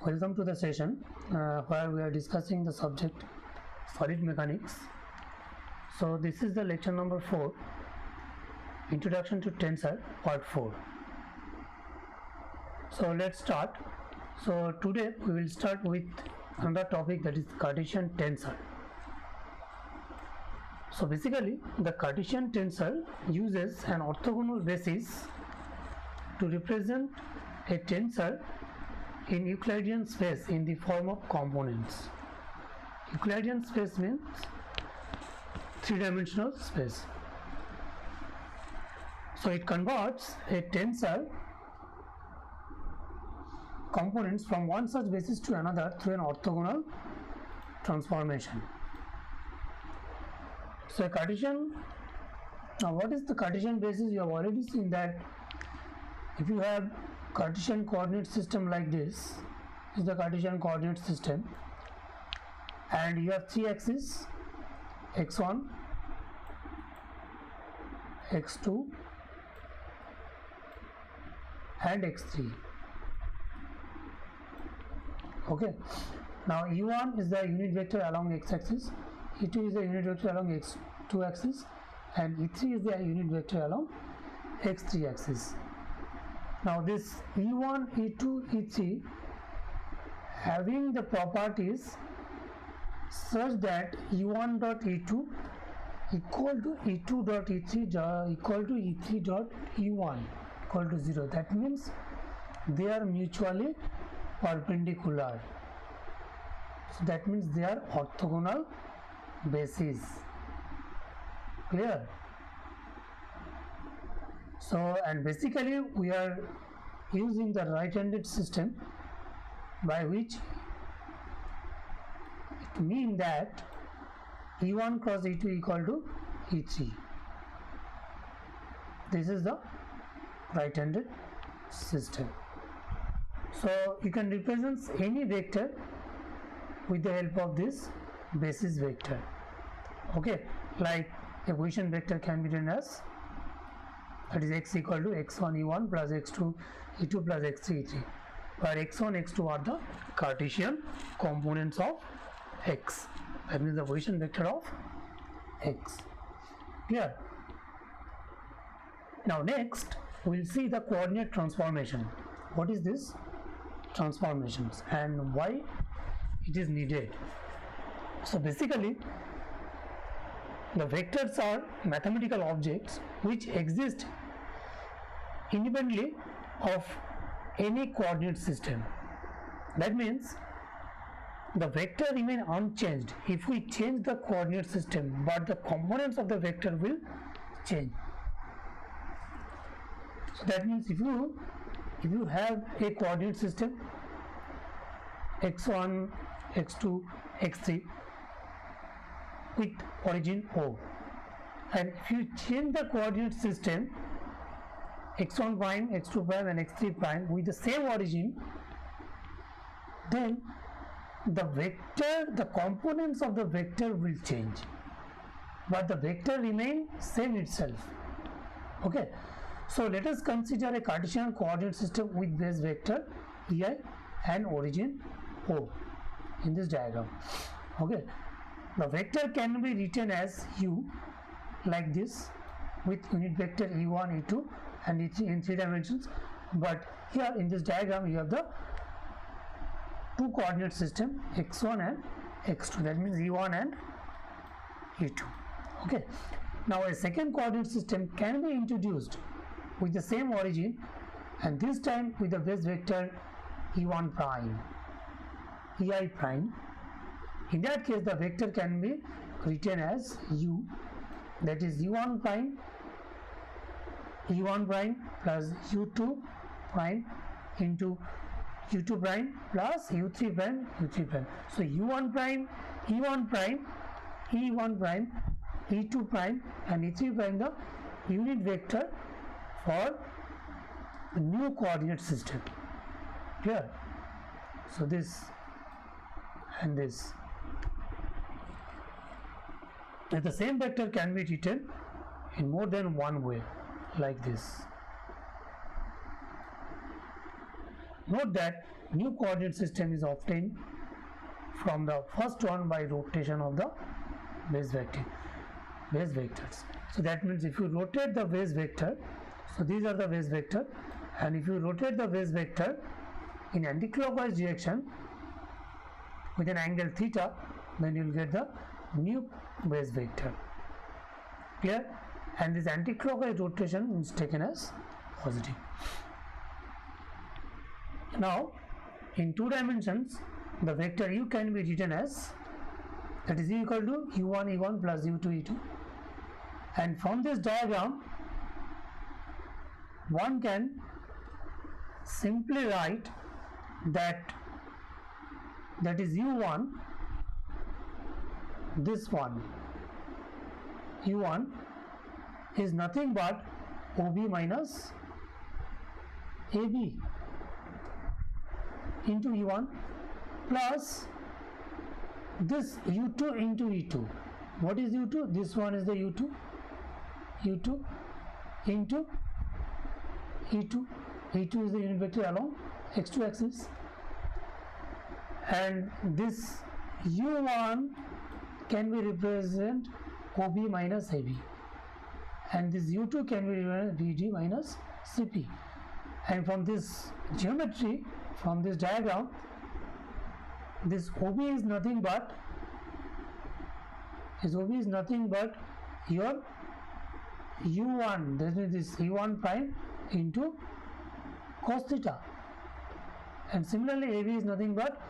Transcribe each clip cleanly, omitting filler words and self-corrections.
Welcome to the session where we are discussing the subject solid mechanics. So this is the lecture number 4, Introduction to Tensor, part 4. So let's start. So today we will start with another topic, that is Cartesian tensor. So basically the Cartesian tensor uses an orthogonal basis to represent a tensor in Euclidean space in the form of components. Euclidean space means three-dimensional space. So it converts a tensor components from one such basis to another through an orthogonal transformation. So a Cartesian, now what is the Cartesian basis? You have already seen that if you have Cartesian coordinate system like this is the Cartesian coordinate system, and you have three axes, x1, x2 and x3. Okay, now e1 is the unit vector along x-axis, e2 is the unit vector along x2 axis, and e3 is the unit vector along x3 axis. Now this e1, e2, e3 having the properties such that e1 dot e2 equal to e2 dot e3 equal to e3 dot e1 equal to 0. That means they are mutually perpendicular. So that means they are orthogonal bases. Clear? So, and basically we are using the right-handed system, by which it means that e1 cross e2 equal to e3. This is the right-handed system. So you can represent any vector with the help of this basis vector. Okay, like a position vector can be written as, that is x equal to x1 e1 plus x2 e2 plus x3 e3, where x1 x2 are the Cartesian components of x. That means the position vector of x. Clear? Now next we will see the coordinate transformation. What is this transformations and why it is needed? So basically the vectors are mathematical objects which exist independently of any coordinate system. That means the vector remain unchanged if we change the coordinate system, but the components of the vector will change. So that means if you have a coordinate system x1, x2, x3 with origin O, and if you change the coordinate system x1 prime, x2 prime and x3 prime with the same origin, then the vector, the components of the vector will change, but the vector remain same itself. Okay, so let us consider a Cartesian coordinate system with base vector ei and origin O in this diagram. Okay, the vector can be written as u like this with unit vector e1, e2 and e3 in 3 dimensions, but here in this diagram you have the two coordinate system x1 and x2, that means e1 and e2. Okay, now a second coordinate system can be introduced with the same origin, and this time with the base vector e1 prime, ei prime. In that case the vector can be written as u, that is u1 prime plus u2 prime into u2 prime plus u3 prime. So u1 prime, e1 prime, e1 prime, e2 prime and e3 prime the unit vector for the new coordinate system. Clear? So this and this. And the same vector can be written in more than one way, like this. Note that new coordinate system is obtained from the first one by rotation of the base vectors. So that means if you rotate the base vector, so these are the base vector, and if you rotate the base vector in anticlockwise direction with an angle theta, then you will get the new base vector. Clear? And this anticlockwise rotation is taken as positive. Now in 2 dimensions, the vector u can be written as, that is u equal to u1 e1 plus u2 e2, and from this diagram one can simply write that is u1, this one u1 is nothing but OB minus AB into E1 plus this U2 into E2. What is U2? This one is the U2 into E2 is the unit vector along x2 axis, and this U1 can be represented OB minus AB, and this U2 can be represented BD minus CP. And from this geometry, from this diagram, this OB is nothing but your U1, that means this U1 prime into cos theta, and similarly AB is nothing but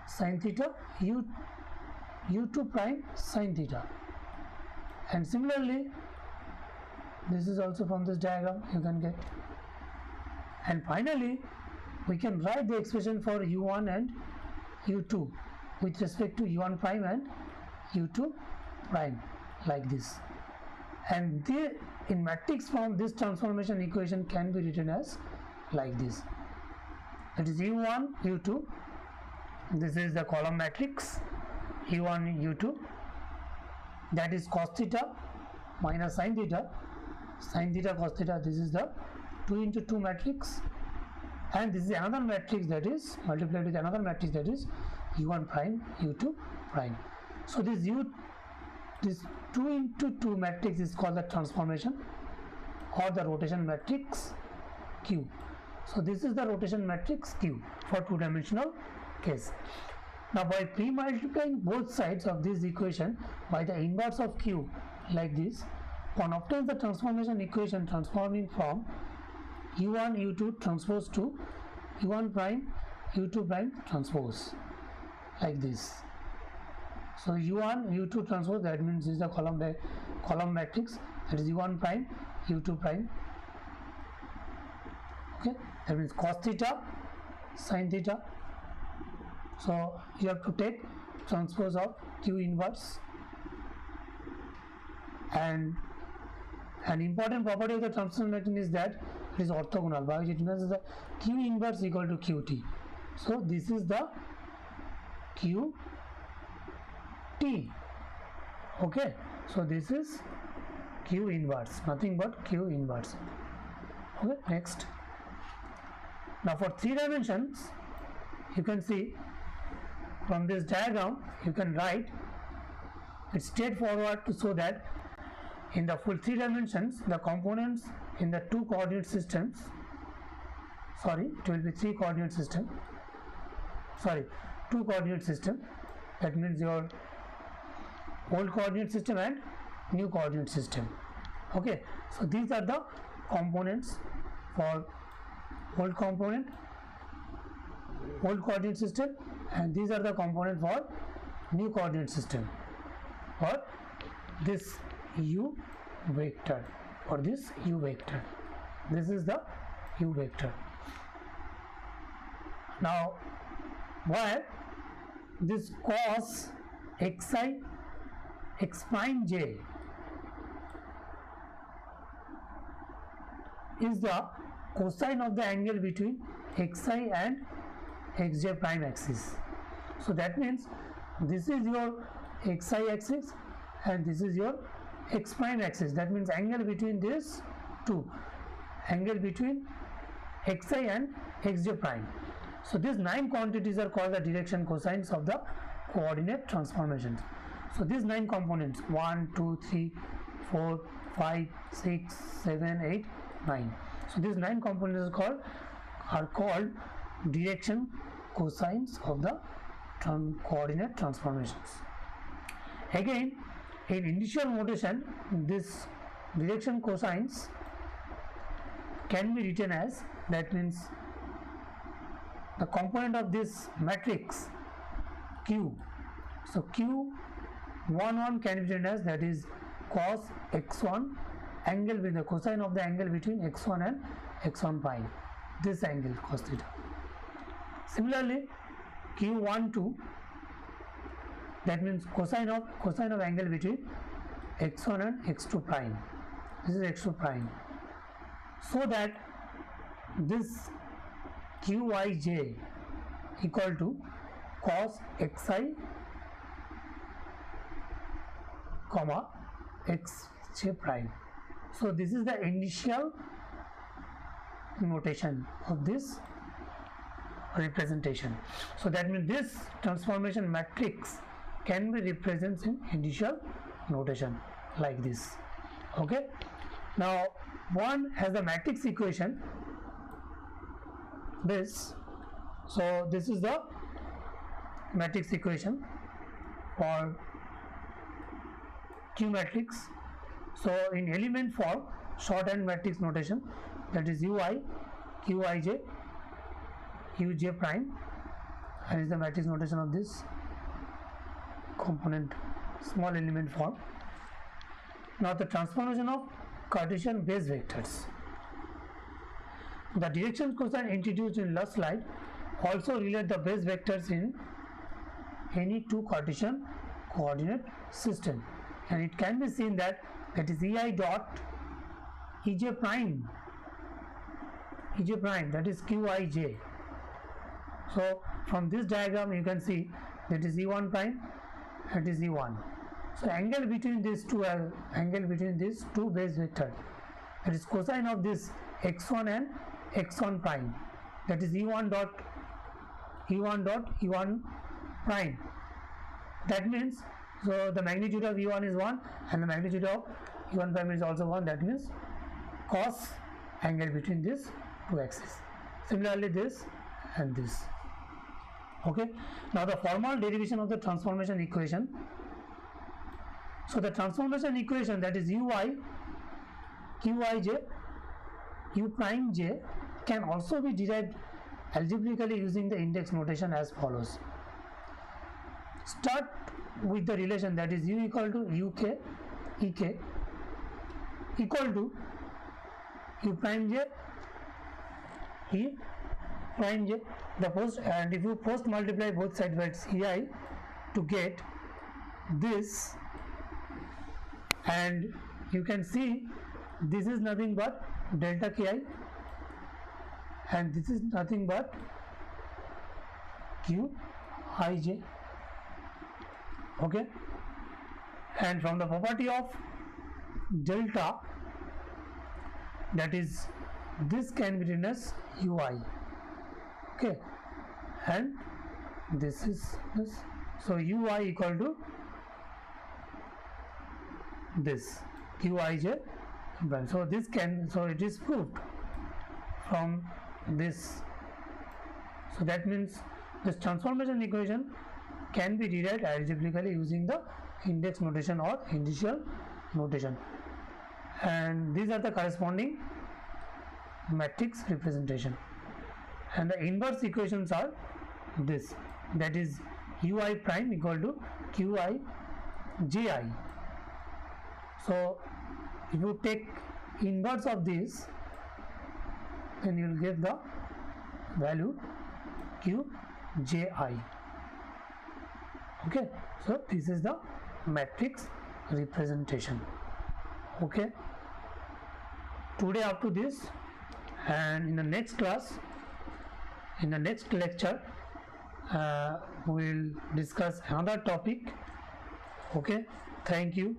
sin theta U2 prime sin theta, and similarly this is also from this diagram you can get. And finally we can write the expression for U1 and U2 with respect to U1 prime and U2 prime like this, and in matrix form this transformation equation can be written as like this. It is U1 U2, this is the column matrix U1 U2, that is cos theta minus sin theta cos theta, this is the 2 into 2 matrix, and this is another matrix that is multiplied with another matrix that is U1 prime U2 prime. So this 2 into 2 matrix is called the transformation or the rotation matrix Q. So this is the rotation matrix Q for 2-dimensional case. Now by pre-multiplying both sides of this equation by the inverse of Q like this, one obtains the transformation equation transforming from U1 U2 transpose to U1 prime U2 prime transpose like this. So U1 U2 transpose, that means this is the column matrix, that is U1 prime U2 prime. Okay, that means cos theta sin theta. So you have to take transpose of Q inverse, and an important property of the transformation is that it is orthogonal, by which it means the Q inverse equal to QT. So this is the QT. Okay, so this is Q inverse, nothing but Q inverse. Okay, next. Now for 3 dimensions, you can see from this diagram you can write it straightforward to show that in the full 3 dimensions the components in the 2 coordinate systems, it will be 3 coordinate system, 2 coordinate system, that means your old coordinate system and new coordinate system. Okay, so these are the components for old coordinate system, and these are the components for new coordinate system, or this U vector or this U vector. This is the U vector. Now where this cos xi x prime j is the cosine of the angle between xi and xj prime axis. So that means this is your xi axis and this is your x prime axis. That means angle between these two, angle between xi and xj prime. So these 9 quantities are called the direction cosines of the coordinate transformations. So these 9 components 1, 2, 3, 4, 5, 6, 7, 8, 9. So these 9 components are called direction cosines of the coordinate transformations. Again, in initial notation, this direction cosines can be written as, that means the component of this matrix Q. So Q11 can be written as, that is cos x1 angle with the cosine of the angle between x1 and x1 prime, this angle cos theta. Similarly, Q12, that means cosine of angle between x1 and x2 prime, this is x2 prime, so that this Qij equal to cos xi comma xj prime. So this is the initial notation of this representation. So that means this transformation matrix can be represented in initial notation like this. Okay, now one has the matrix equation, this. So this is the matrix equation for Q matrix. So in element form, shorthand matrix notation, that is ui, qij, uj prime, and is the matrix notation of this component small element form. Now the transformation of Cartesian base vectors. The direction cosine introduced in last slide also relate the base vectors in any two Cartesian coordinate system, and it can be seen that is ei dot ej prime, that is qij. So from this diagram you can see that is e1 prime, that is e1. So angle between these two base vectors, that is cosine of this x1 and x1 prime, that is e1 dot e1 prime. That means, so the magnitude of e1 is 1 and the magnitude of e1 prime is also 1, that means cos angle between these two axes. Similarly this and this. Okay, now the formal derivation of the transformation equation. So the transformation equation, that is ui, qij, u prime j, can also be derived algebraically using the index notation as follows. Start with the relation, that is u equal to uk ek equal to u prime j e prime j, the post, and if you post multiply both sides by ei to get this, and you can see this is nothing but delta ki and this is nothing but qij. Okay, and from the property of delta, that is this can be written as ui. Okay, and this is this, so ui equal to this qij. So this can, so it is proved from this. So that means this transformation equation can be derived algebraically using the index notation or initial notation, and these are the corresponding matrix representation. And the inverse equations are this, that is ui prime equal to qi ji. So if you take inverse of this, then you will get the value qji. Okay, so this is the matrix representation. Okay, today up to this, and in the next class, in the next lecture, we will discuss another topic. Okay, thank you.